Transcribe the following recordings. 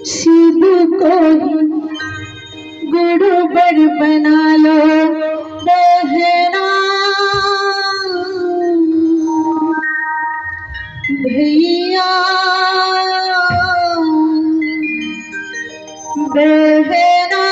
शिव को गुरुवर बना लो बहना भैया बहना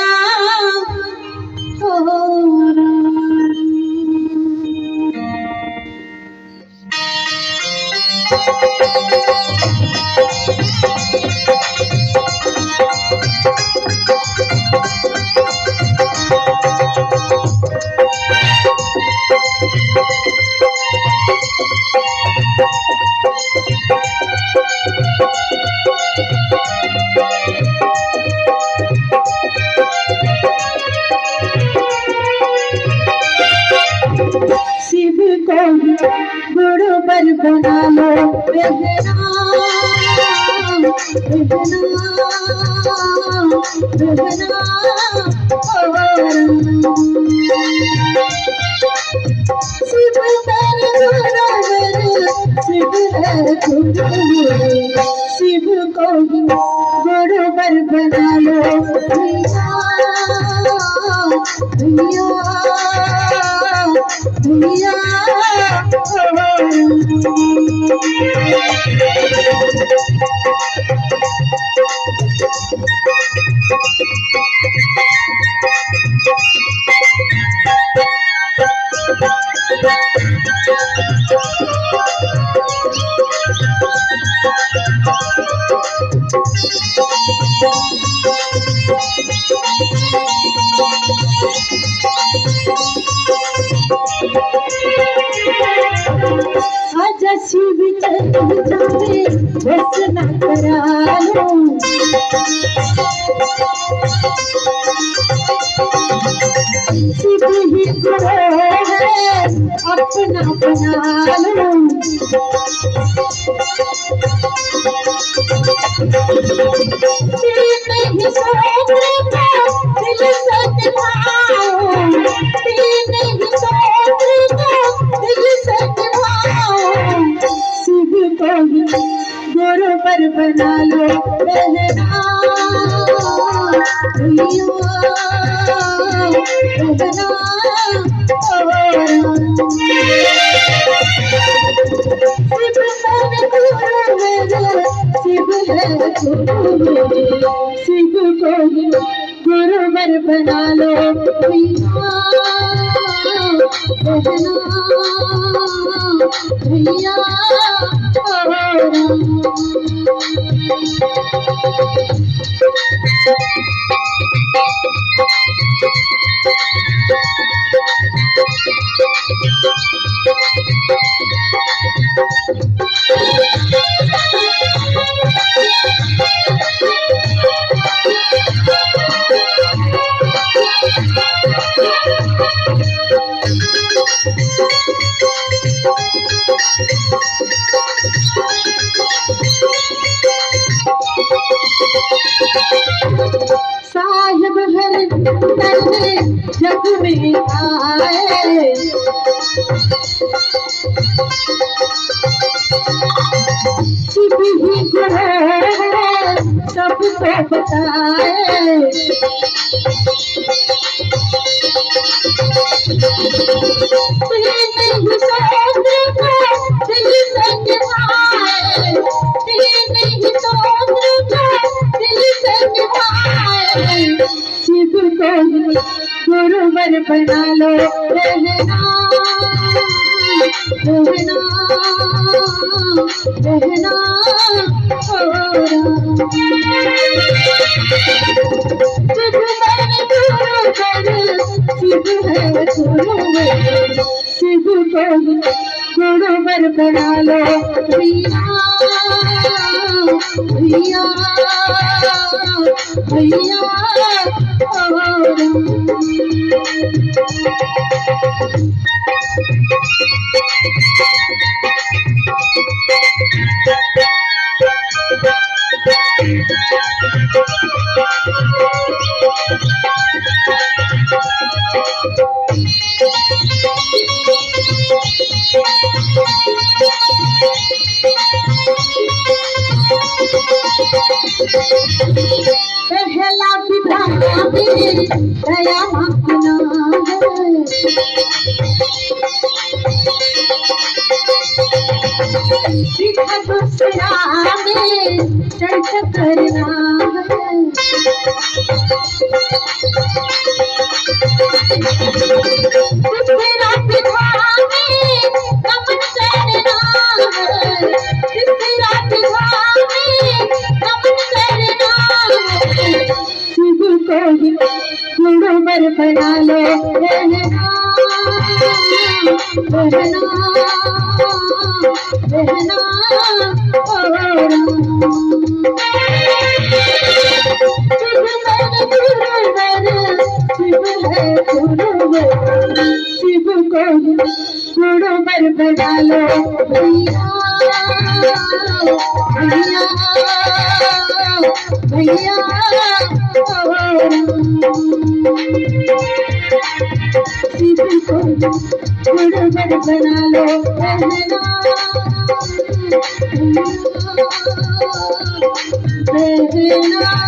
शिव को गुरुवर बना लो बहना बहना शिव शिव को गुरुवर बना लो भैया भैया आजा शिव चल जावे बस ना करा लो शिव ही गुरु है अपना बना लो नहीं सोचने का दिल से भाओ नहीं सोचने का दिल से शिव को गुरुवर बना लो बहना बहना शिव को गुरुवर बना लो भैया भैया साहिब हर जग में आए शिव ही गुरु है सबको बताए नहीं सोचने का दिल से निभाए नहीं सोचने का दिल से निभाए शिव को गुरुवर बना लो बहना बहना बहना शिव को गुरुवर बना लो भैया भैया भैया दया मांगना दूसरा में चर्च करना दूसरा विधा में नमन करना दूसरा विधा में नमन करना शिव को ही गुरुवर बना लो रहना रहना शिव को गुरुवर बना लो भैया भैया भैया शिव को गुरुवर बना लो रहना रहना